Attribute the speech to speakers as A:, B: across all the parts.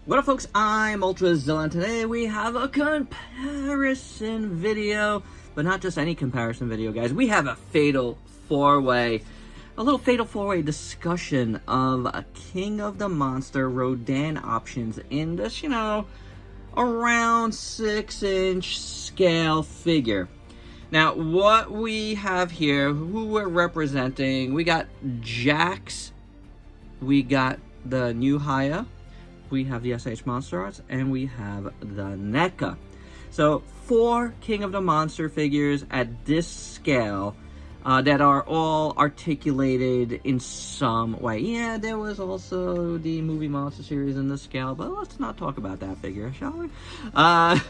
A: What up, folks? I'm ultrazillatoys, and today we have a comparison video, but not just any comparison video, guys. We have a fatal four-way, a little fatal four-way discussion of a King of the Monster RODAN options in this, around 6-inch scale figure. Now, what we have here, who we're representing, we got JAKKS, we got the new HIYA, we have the SHMA Arts, and we have the NECA. So 4 King of the Monster figures at this scale that are all articulated in some way. Yeah, there was also the movie monster series in this scale, but let's not talk about that figure, shall we? That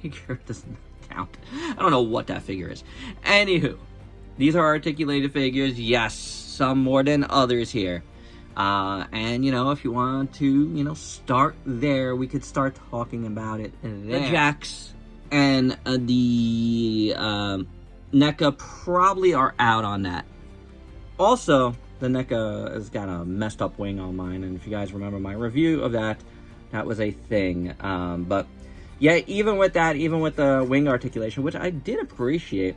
A: figure doesn't count. I don't know what that figure is. Anywho, these are articulated figures. Yes, some more than others here. And if you want to, start there, we could start talking about it there. The JAKKS and the NECA probably are out on that. Also, the NECA has got a messed up wing on mine, and if you guys remember my review of that, that was a thing. But yeah, even with that, even with the wing articulation, which I did appreciate,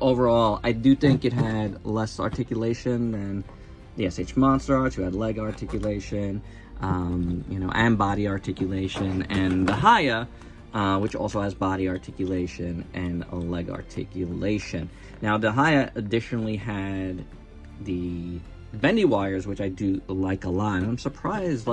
A: overall, I do think it had less articulation than the SHMA Arts, who had leg articulation, and body articulation, and the HIYA, which also has body articulation and a leg articulation. Now, the HIYA additionally had the bendy wires, which I do like a lot. I'm surprised,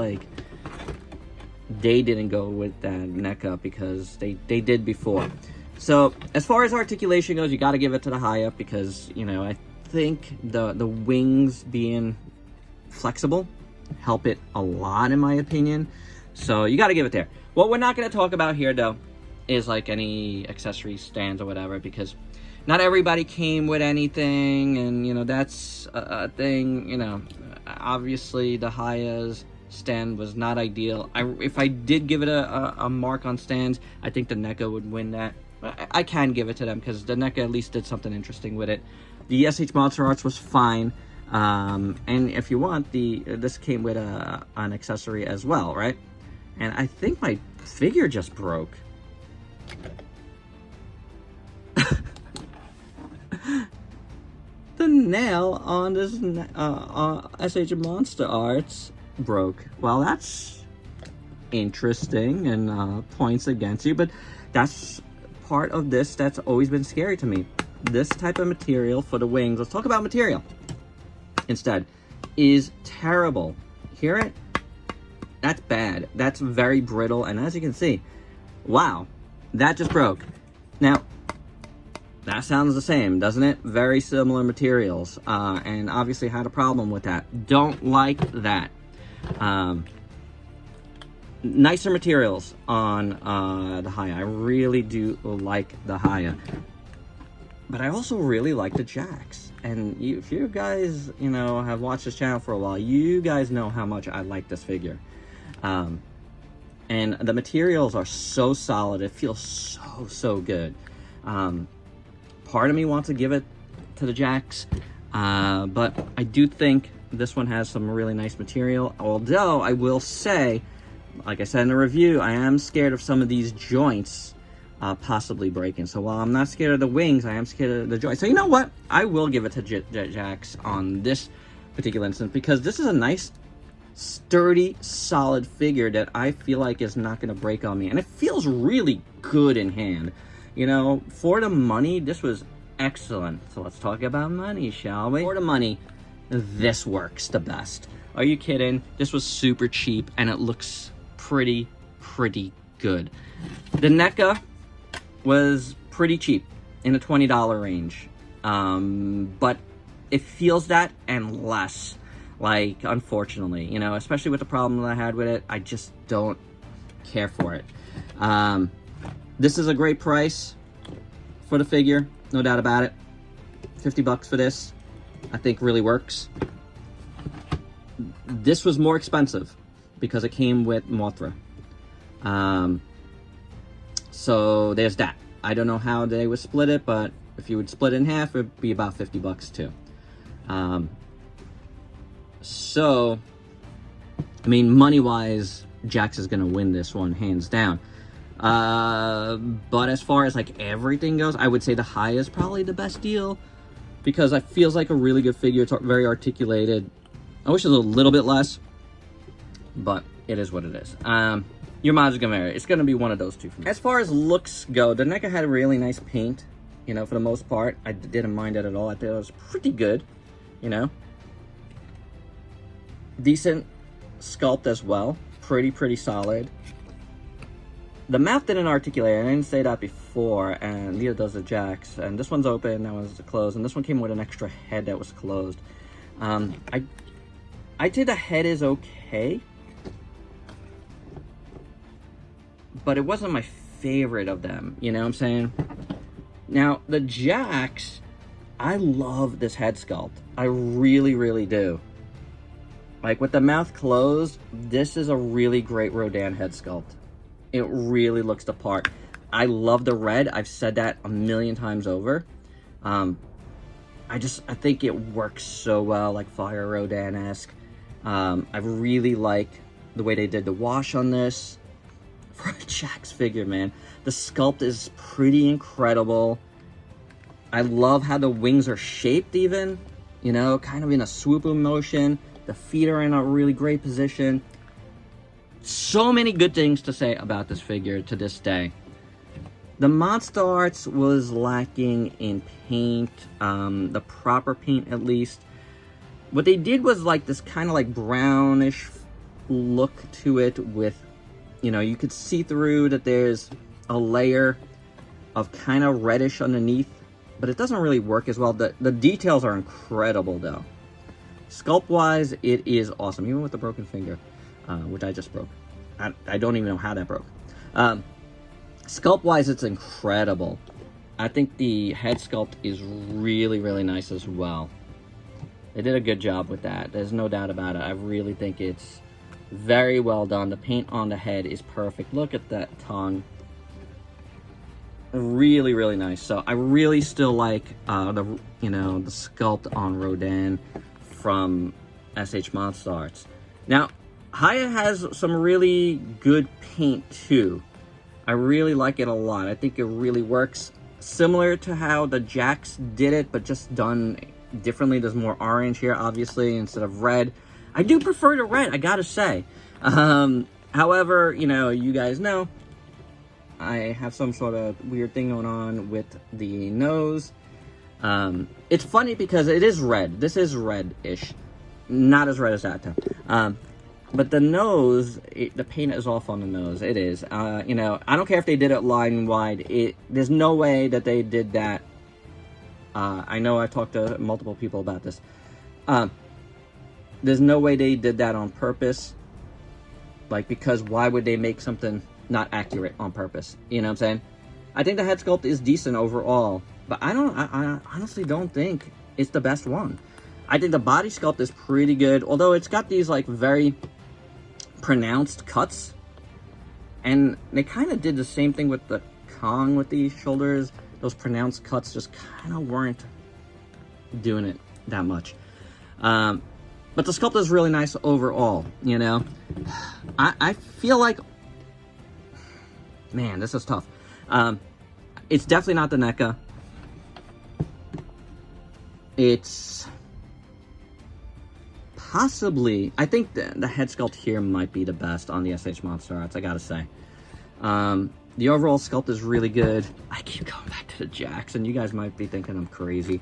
A: they didn't go with that NECA because they did before. So, as far as articulation goes, you got to give it to the HIYA because, I think the wings being flexible help it a lot, in my opinion, so you got to give it there. What we're not going to talk about here, though, is any accessory stands or whatever, because not everybody came with anything, and that's a thing. Obviously the HIYA's stand was not ideal. If I did give it a mark on stands, I think the NECA would win that. I can give it to them because the NECA at least did something interesting with it. The SHMA Arts was fine, and if you want, this came with an accessory as well, right? And I think my figure just broke. The nail on this SHMA Arts broke. Well, that's interesting and points against you, but that's part of this that's always been scary to me. This type of material for the wings, let's talk about material instead, is terrible. Hear it? That's bad. That's very brittle, and as you can see, wow, that just broke. Now, that sounds the same, doesn't it? Very similar materials, and obviously had a problem with that. Don't like that. Nicer materials on the HIYA. I really do like the HIYA. But I also really like the JAKKS. And if you guys, have watched this channel for a while, you guys know how much I like this figure. And the materials are so solid. It feels so good. Part of me wants to give it to the JAKKS. But I do think this one has some really nice material. Although, I will say, like I said in the review, I am scared of some of these joints possibly breaking. So while I'm not scared of the wings, I am scared of the joints. So you know what? I will give it to JAKKS on this particular instance because this is a nice, sturdy, solid figure that I feel like is not going to break on me. And it feels really good in hand. For the money, this was excellent. So let's talk about money, shall we? For the money, this works the best. Are you kidding? This was super cheap and it looks pretty good. The NECA was pretty cheap, in the $20 range, but it feels that and less, unfortunately, especially with the problem that I had with it. I just don't care for it. This is a great price for the figure, no doubt about it. 50 bucks for this, I think really works. This was more expensive because it came with Mothra. So there's that. I don't know how they would split it, but if you would split it in half, it'd be about 50 bucks too. So, I mean, money-wise, JAKKS is going to win this one, hands down. But as far as like everything goes, I would say the Haya is probably the best deal, because it feels like a really good figure. It's very articulated. I wish it was a little bit less, but it is what it is. Your mileage is going to vary. It's going to be one of those two for me. As far as looks go, the NECA had a really nice paint, you know, for the most part. I didn't mind it at all. I thought it was pretty good, you know. Decent sculpt as well. Pretty solid. The mouth didn't articulate. I didn't say that before, and neither does the JAKKS. And this one's open, that one's closed, and this one came with an extra head that was closed. I'd say the head is okay, but it wasn't my favorite of them, you know what I'm saying? Now, the JAKKS, I love this head sculpt. I really do. Like, with the mouth closed, this is a really great Rodan head sculpt. It really looks the part. I love the red. I've said that a million times over. I think it works so well, like Fire Rodan-esque. I really like the way they did the wash on this. For a JAKKS figure, man, the sculpt is pretty incredible. I love how the wings are shaped, even, you know, kind of in a swooping motion. The feet are in a really great position. So many good things to say about this figure to this day. The Monster Arts was lacking in paint, the proper paint at least. What they did was like this kind of like brownish look to it with, you know, you could see through that there's a layer of kind of reddish underneath, but it doesn't really work as well. The details are incredible though. Sculpt wise, it is awesome, even with the broken finger, which I just broke. I don't even know how that broke. Sculpt wise, it's incredible. I think the head sculpt is really nice as well. They did a good job with that. There's no doubt about it. I really think it's very well done. The paint on the head is perfect. Look at that tongue. Really nice. So I really still like the sculpt on Rodan from SH Monster Arts. Now, Haya has some really good paint too. I really like it a lot. I think it really works similar to how the JAKKS did it, but just done differently. There's more orange here, obviously, instead of red. I do prefer the red, I gotta say. However, you know, you guys know, I have some sort of weird thing going on with the nose. It's funny because it is red. This is red-ish. Not as red as that, though. But the nose, the paint is off on the nose. It is. You know, I don't care if they did it line wide. There's no way that they did that. I know I talked to multiple people about this. There's no way they did that on purpose. Like, because why would they make something not accurate on purpose? You know what I'm saying? I think the head sculpt is decent overall, but I honestly don't think it's the best one. I think the body sculpt is pretty good, although it's got these like very pronounced cuts, and they kind of did the same thing with the Kong with the shoulders. Those pronounced cuts just kind of weren't doing it that much. But the sculpt is really nice overall, you know. I feel like, man, this is tough. It's definitely not the NECA. It's possibly, I think the head sculpt here might be the best on the SH Monster Arts, I gotta say. The overall sculpt is really good. I keep going back to the JAKKS, and you guys might be thinking I'm crazy,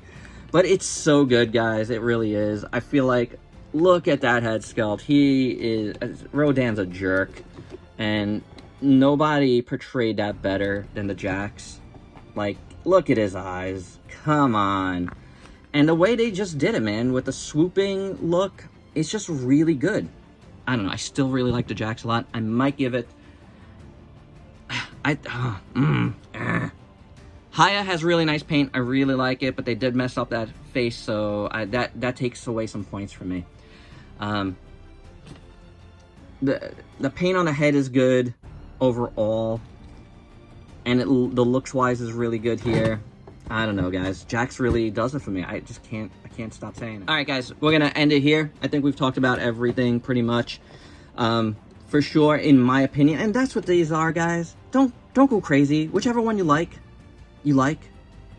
A: but it's so good, guys. It really is. I feel like, look at that head sculpt. Rodan's a jerk, and nobody portrayed that better than the JAKKS. Like, look at his eyes. Come on. And the way they just did it, man, with the swooping look, it's just really good. I don't know. I still really like the JAKKS a lot. I might give it... Haya has really nice paint. I really like it, but they did mess up that face, so that takes away some points for me. The paint on the head is good overall, and the looks wise is really good here. I don't know, guys. JAKKS really does it for me. I can't stop saying it. All right, guys, we're gonna end it here. I think we've talked about everything pretty much. for sure, in my opinion. And that's what these are, guys. Don't go crazy. Whichever one you like.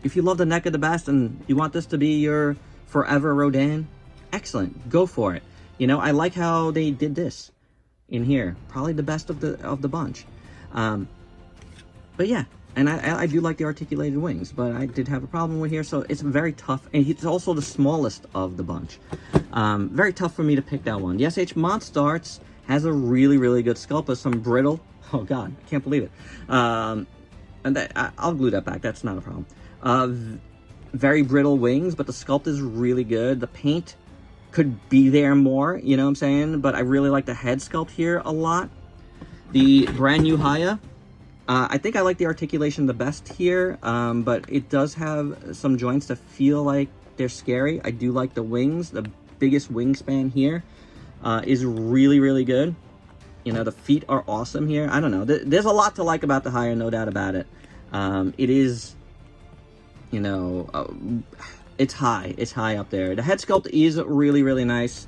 A: If you love the NECA the best and you want this to be your forever Rodan, excellent. Go for it. You know, I like how they did this in here. Probably the best of the bunch. But yeah, and I do like the articulated wings, but I did have a problem with here, so it's very tough. And it's also the smallest of the bunch. Very tough for me to pick that one. The SHMA Starts has a really, really good sculpt, but some brittle. Oh God, I can't believe it. And I'll glue that back. That's not a problem. Very brittle wings, but the sculpt is really good. The paint could be there more, you know what I'm saying? But I really like the head sculpt here a lot. The brand new Haya, I think I like the articulation the best here, but it does have some joints that feel like they're scary. I do like the wings. The biggest wingspan here is really, really good. You know, the feet are awesome here. I don't know. There's a lot to like about the Haya, no doubt about it. It is, you know, it's high. It's high up there. The head sculpt is really, really nice.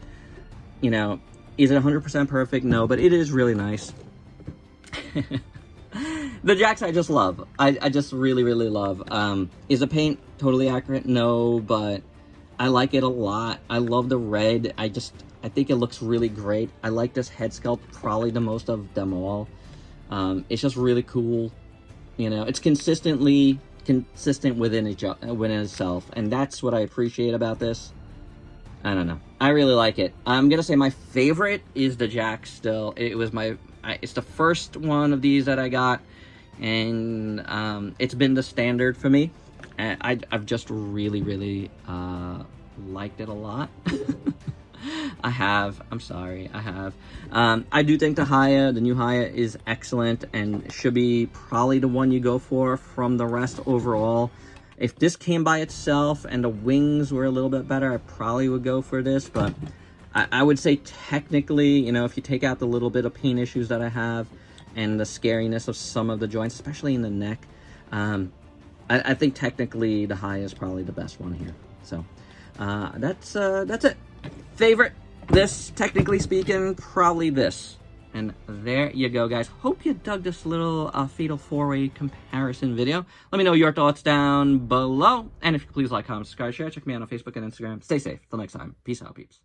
A: You know, is it 100% perfect? No, but it is really nice. The JAKKS I just love. I just really, really love. Is the paint totally accurate? No, but I like it a lot. I love the red. I think it looks really great. I like this head sculpt probably the most of them all. It's just really cool. You know, it's consistent within itself, and that's what I appreciate about this. I don't know. I really like it. I'm gonna say my favorite is the JAKKS still. It was it's the first one of these that I got, and it's been the standard for me. And I've just really, really liked it a lot. I have. I'm sorry. I have. I do think the new Haya is excellent and should be probably the one you go for from the rest overall. If this came by itself and the wings were a little bit better, I probably would go for this. But I would say technically, you know, if you take out the little bit of paint issues that I have and the scariness of some of the joints, especially in the neck, I think technically the Haya is probably the best one here. So that's it. Favorite, this, technically speaking, probably this. And there you go, guys. Hope you dug this little Fatal 4-Way comparison video. Let me know your thoughts down below. And if you please like, comment, subscribe, share. Check me out on Facebook and Instagram. Stay safe. Till next time. Peace out, peeps.